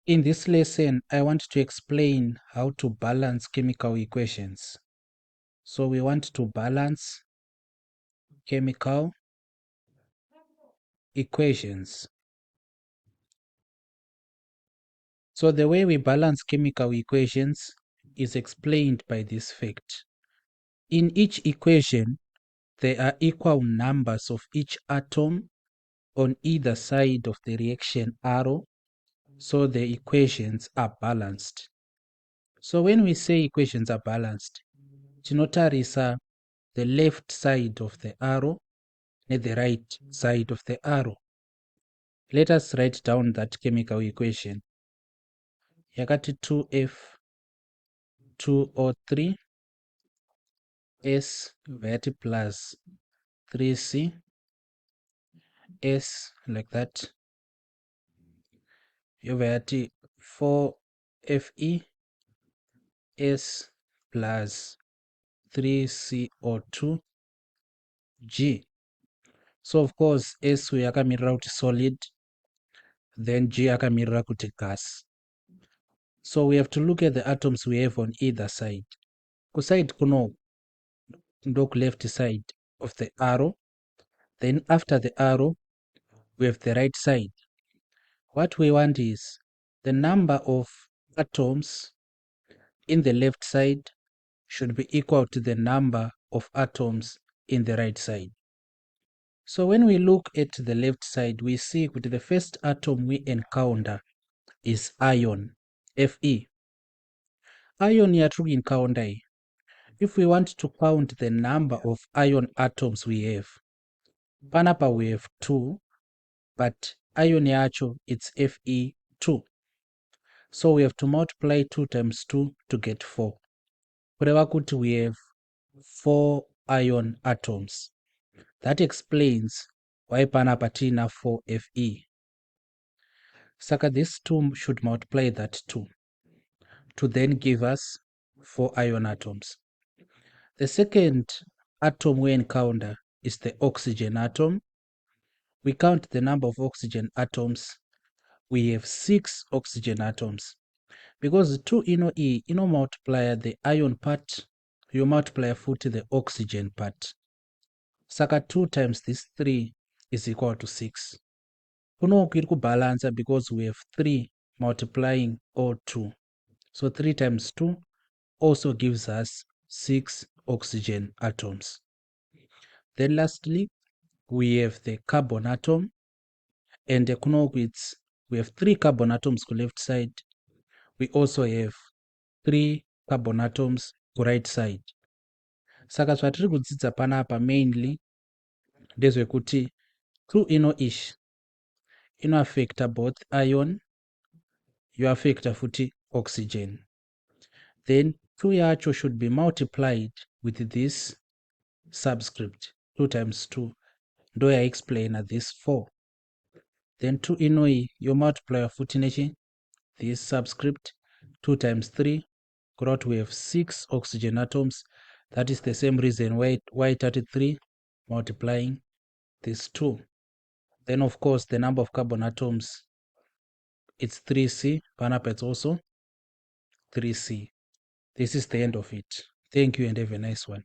In this lesson, I want to explain how to balance chemical equations. So we want to balance chemical equations. So the way we balance chemical equations is explained by this fact. In each equation, there are equal numbers of each atom on either side of the reaction arrow, so the equations are balanced. So when we say equations are balanced, tinotarisa the left side of the arrow and the right side of the arrow. Let us write down that chemical equation. Yakati 2F 2O3 S VAT plus 3C S like that. You VAT 4Fe S plus 3CO2 G. So of course S we yakamirira kuti solid, then G yakamirira kuti gas. So we have to look at the atoms we have on either side. Kuside kuno ndoku left side of the arrow. Then after the arrow, we have the right side. What we want is the number of atoms in the left side should be equal to the number of atoms in the right side. So when we look at the left side, we see that the first atom we encounter is iron, Fe. Iron yatru encounter. If we want to count the number of iron atoms we have, panapa we have 2, but iron yacho it's Fe2. So we have to multiply 2 times 2 to get 4. Kureva kuti we have 4 iron atoms. That explains why panapa tina 4 Fe. Saka this 2 should multiply that 2 to then give us 4 iron atoms. The second atom we encounter is the oxygen atom. We count the number of oxygen atoms. We have 6 oxygen atoms. Because 2 ino multiply the iron part, you multiply the oxygen part. Saka 2 times this 3 is equal to 6. Kuno kuri kubalance because we have 3 multiplying all 2. So 3 times 2 also gives us 6 oxygen atoms. Then lastly, we have the carbon atom, and we have 3 carbon atoms on the left side. We also have 3 carbon atoms on the right side. Saka zvatiri kudzidza panapa mainly ndezvekuti 2 ino-ish ino-affecta both iron, you affecta futi oxygen. Then 2 yacho should be multiplied with this subscript 2 times 2 ndo yaexplaina this 4. Then 2 inoi you multiply futi nechi this subscript 2 times 3 got we have 6 oxygen atoms. That is the same reason why 33 multiplying this 2. Then of course the number of carbon atoms, it's 3C. Panapa it's also 3C. This is the end of it. Thank you and have a nice one.